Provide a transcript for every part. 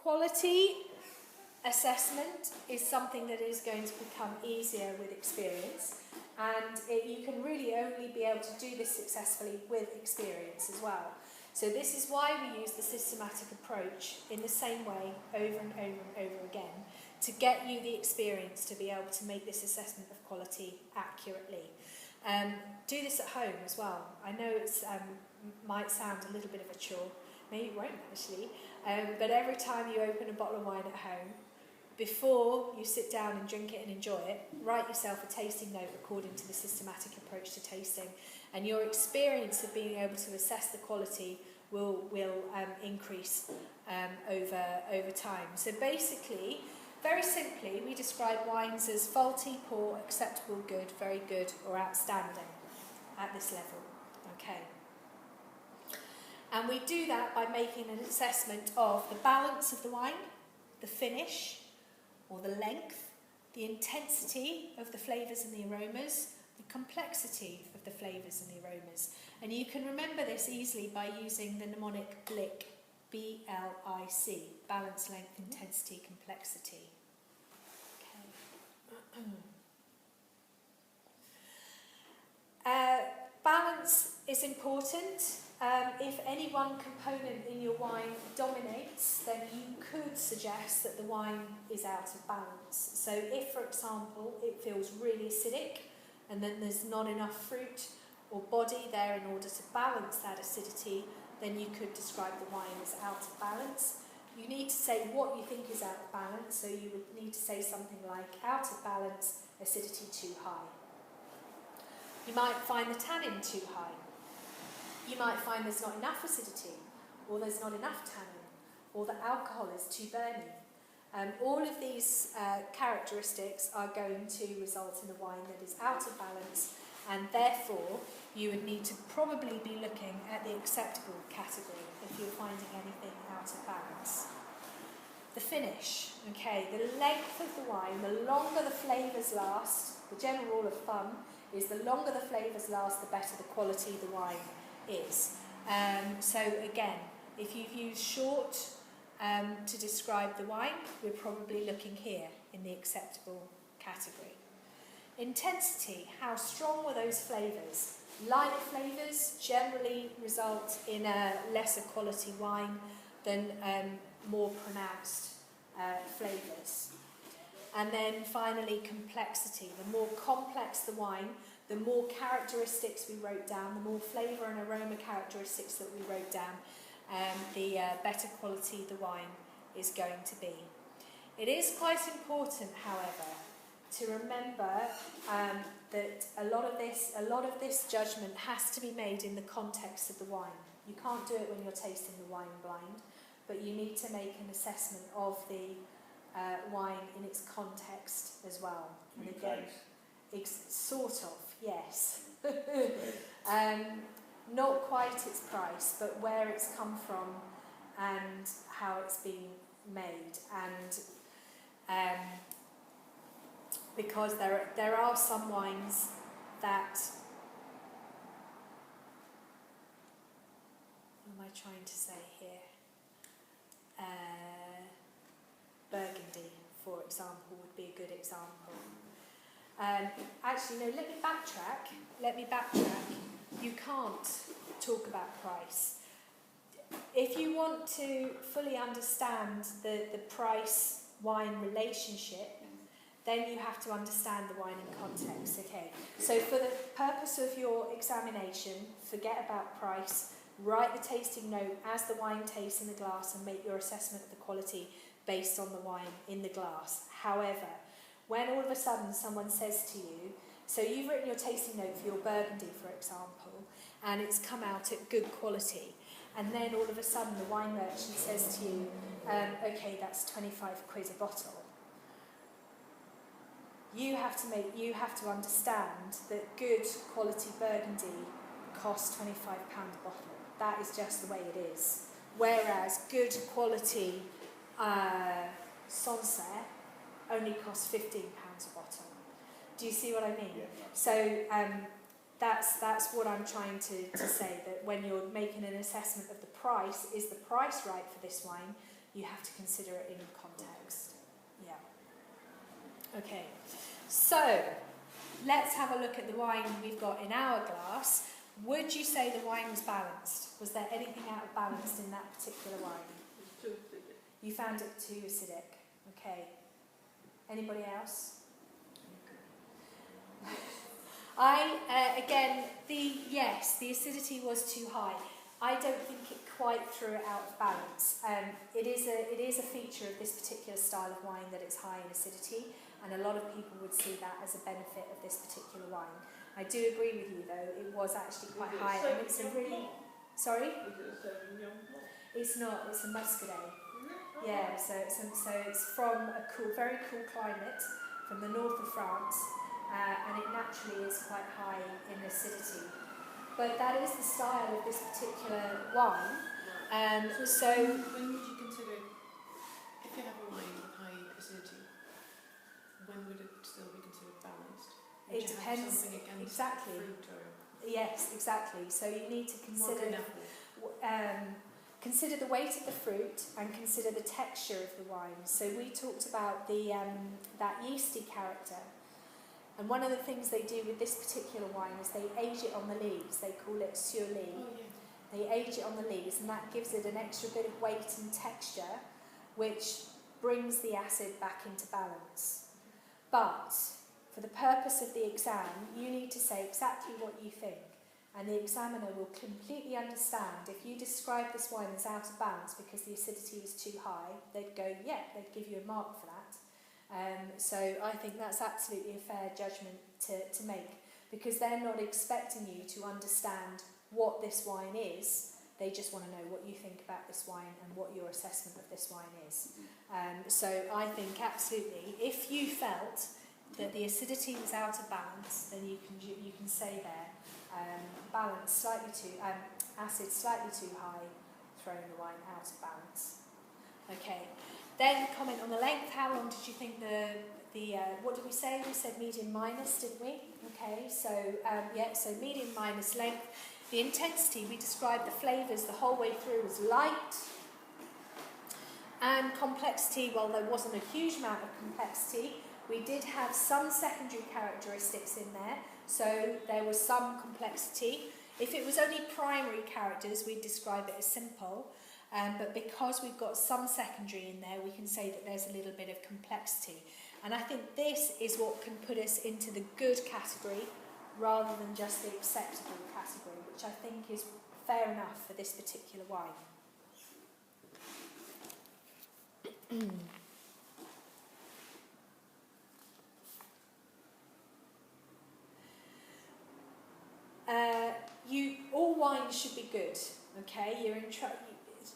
Quality assessment is something that is going to become easier with experience, and you can really only be able to do this successfully with experience as well. So this is why we use the systematic approach in the same way over and over and over again, to get you the experience to be able to make this assessment of quality accurately. Do this at home as well. I know it might sound a little bit of a chore, maybe it won't actually, but every time you open a bottle of wine at home, before you sit down and drink it and enjoy it, write yourself a tasting note according to the systematic approach to tasting, and your experience of being able to assess the quality will increase over time. So basically, very simply, we describe wines as faulty, poor, acceptable, good, very good, or outstanding at this level. Okay. And we do that by making an assessment of the balance of the wine, the finish, or the length, the intensity of the flavours and the aromas, the complexity of the flavours and the aromas. And you can remember this easily by using the mnemonic BLIC, B-L-I-C, balance, length, intensity, complexity. Okay. Balance is important. If any one component in your wine dominates, then you could suggest that the wine is out of balance. So if, for example, it feels really acidic and then there's not enough fruit or body there in order to balance that acidity, then you could describe the wine as out of balance. You need to say what you think is out of balance, so you would need to say something like out of balance, acidity too high. You might find the tannin too high. You might find there's not enough acidity, or there's not enough tannin, or the alcohol is too burny. All of these characteristics are going to result in a wine that is out of balance, and therefore you would need to probably be looking at the acceptable category if you're finding anything out of balance. The finish, okay, the length of the wine, the longer the flavours last, the general rule of thumb is the longer the flavours last, the better the quality of the wine is. So again, if you've used short to describe the wine, we're probably looking here in the acceptable category. Intensity, how strong were those flavours? Light flavours generally result in a lesser quality wine than more pronounced flavours. And then finally, complexity. The more complex the wine, the more characteristics we wrote down, the more flavour and aroma characteristics that we wrote down, the better quality the wine is going to be. It is quite important, however, to remember that a lot of this judgment has to be made in the context of the wine. You can't do it when you're tasting the wine blind, but you need to make an assessment of the wine in its context as well. And again, sort of, yes. Not quite its price, but where it's come from and how it's been made. And because there are some wines that, what am I trying to say here? Burgundy, for example, would be a good example. Actually, no, let me backtrack. You can't talk about price. If you want to fully understand the price-wine relationship, then you have to understand the wine in context, okay? So for the purpose of your examination, forget about price, write the tasting note as the wine tastes in the glass and make your assessment of the quality based on the wine in the glass. However, when all of a sudden someone says to you, so you've written your tasting note for your Burgundy, for example, and it's come out at good quality, and then all of a sudden the wine merchant says to you, okay, that's 25 quid a bottle. You have to understand that good quality Burgundy costs £25 a bottle. That is just the way it is. Whereas good quality Sancerre only costs £15 a bottle. Do you see what I mean? Yeah. So that's what I'm trying to say, that when you're making an assessment of the price, is the price right for this wine? you have to consider it in context. Yeah. Okay, so let's have a look at the wine we've got in our glass. Would you say the wine was balanced? Was there anything out of balance in that particular wine? It's too acidic. You found it too acidic. Okay. Anybody else? The acidity was too high. I don't think it quite threw it out of balance. It is a feature of this particular style of wine that it's high in acidity, and a lot of people would see that as a benefit of this particular wine. I do agree with you though, it was actually quite high, and it's a really... Sorry? Is it a Sauvignon Blanc? It's not, it's a Muscadet. Yeah, so it's from a very cool climate, from the north of France, and it naturally is quite high in acidity. But that is the style of this particular wine. So when would you consider, if you have a wine with high acidity, when would it still be considered balanced? Would it you depends have something against exactly. fruit or Yes, exactly. So you need to consider consider the weight of the fruit and consider the texture of the wine. So we talked about the that yeasty character. And one of the things they do with this particular wine is they age it on the lees. They call it sur lie. Oh, yeah. They age it on the lees, and that gives it an extra bit of weight and texture, which brings the acid back into balance. But for the purpose of the exam, you need to say exactly what you think. And the examiner will completely understand. If you describe this wine as out of balance because the acidity was too high, they'd go, yeah, they'd give you a mark for that. So I think that's absolutely a fair judgment to make, because they're not expecting you to understand what this wine is. They just want to know what you think about this wine and what your assessment of this wine is. So I think absolutely, if you felt that the acidity was out of balance, then you can say there, balance slightly too, acid slightly too high, throwing the wine out of balance. Okay. Then comment on the length. How long did you think what did we say? We said medium minus, didn't we? Okay, so so medium minus length. The intensity, we described the flavours the whole way through as light. And complexity, well, there wasn't a huge amount of complexity. We did have some secondary characteristics in there, so there was some complexity. If it was only primary characters, we'd describe it as simple. But because we've got some secondary in there, we can say that there's a little bit of complexity. And I think this is what can put us into the good category rather than just the acceptable category, which I think is fair enough for this particular wine. All wines should be good, okay? You're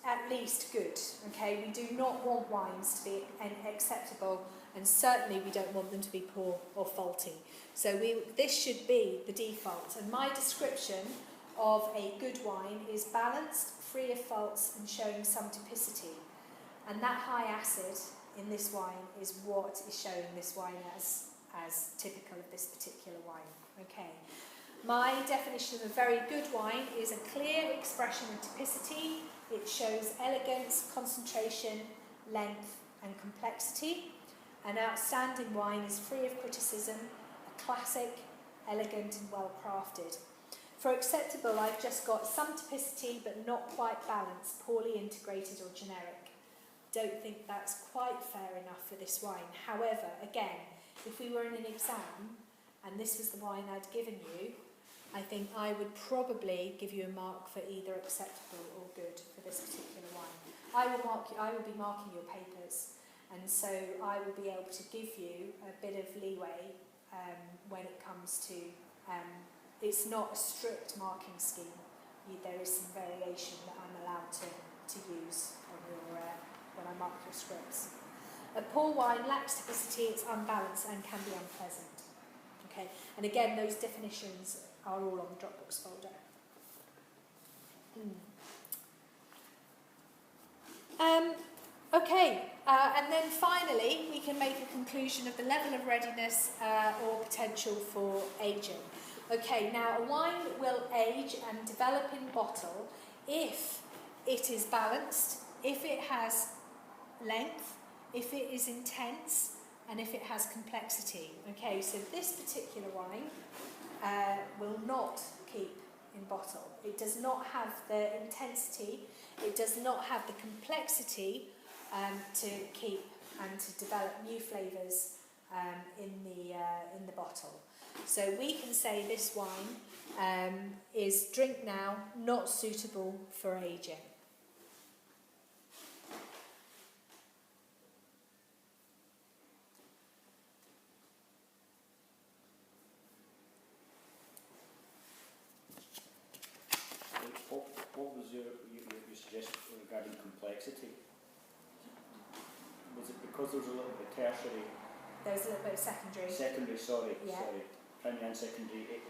at least good, okay? We do not want wines to be acceptable, and certainly we don't want them to be poor or faulty. So this should be the default. And my description of a good wine is balanced, free of faults, and showing some typicity. And that high acid in this wine is what is showing this wine as typical of this particular wine, okay? My definition of a very good wine is a clear expression of typicity. It shows elegance, concentration, length and complexity. An outstanding wine is free of criticism, a classic, elegant and well crafted. For acceptable, I've just got some typicity but not quite balanced, poorly integrated or generic. Don't think that's quite fair enough for this wine. However, again, if we were in an exam and this was the wine I'd given you, I think I would probably give you a mark for either acceptable or good for this particular wine. I will be marking your papers, and so I will be able to give you a bit of leeway when it comes to, it's not a strict marking scheme. There is some variation that I'm allowed to use on when I mark your scripts. A poor wine lacks typicity, it's unbalanced and can be unpleasant. Okay, and again, those definitions are all on the Dropbox folder. And then finally, we can make a conclusion of the level of readiness or potential for aging. Okay, now a wine will age and develop in bottle if it is balanced, if it has length, if it is intense, and if it has complexity. Okay, so this particular wine will not keep in bottle. It does not have the intensity, it does not have the complexity to keep and to develop new flavours in the bottle. So we can say this wine is drink now, not suitable for aging. What was your suggestion regarding complexity? Was it because there was a little bit tertiary? There's a little bit of secondary. Secondary, sorry, Yeah. sorry. Primary and secondary.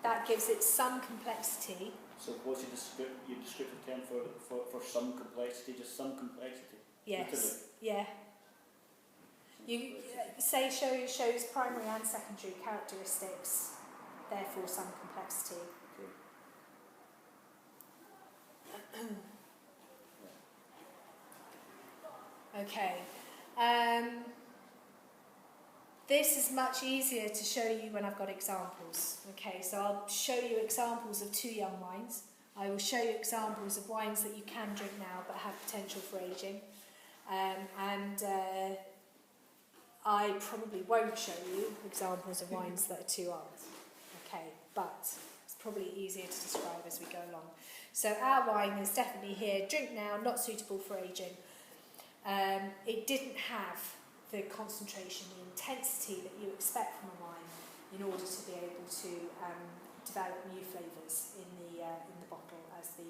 That gives it some complexity. So what's your descriptive term for some complexity? Just some complexity? Yes. Literally. Yeah. Some You complexity. say shows primary and secondary characteristics, therefore some complexity. Okay. Okay. This is much easier to show you when I've got examples. Okay, so I'll show you examples of 2 young wines. I will show you examples of wines that you can drink now but have potential for aging. I probably won't show you examples of wines that are too old. Okay, but it's probably easier to describe as we go along. So our wine is definitely here, drink now, not suitable for aging. It didn't have the concentration, the intensity that you expect from a wine in order to be able to develop new flavours in the bottle as the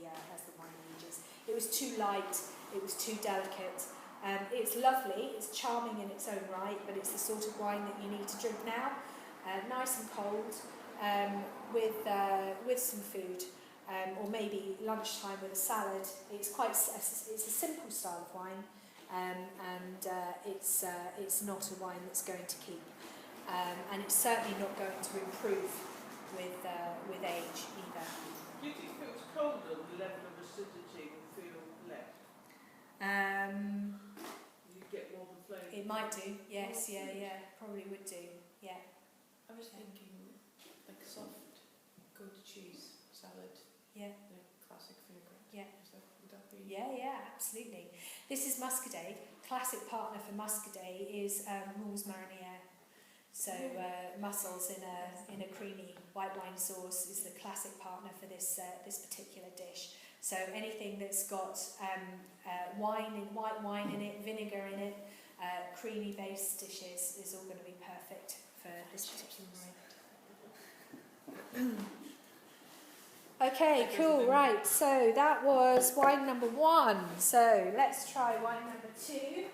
wine ages. It was too light, it was too delicate. It's lovely, it's charming in its own right, but it's the sort of wine that you need to drink now, nice and cold, with some food, or maybe lunchtime with a salad. It's a simple style of wine. It's not a wine that's going to keep, and it's certainly not going to improve with age either. Do you think if it was colder, the level of acidity would feel less? You'd get more of the flavour? It might do, yes, yeah, probably would do, yeah. I was thinking like soft goat cheese salad. Yeah. The classic favourite. Yeah. Would that be? Yeah, absolutely. This is Muscadet. Classic partner for Muscadet is Moules Marinière. So mussels in a creamy white wine sauce is the classic partner for this particular dish. So anything that's got white wine in it, vinegar in it, creamy based dishes is all going to be perfect for this particular wine. Okay, cool, right, so that was wine number 1. So let's try wine number 2.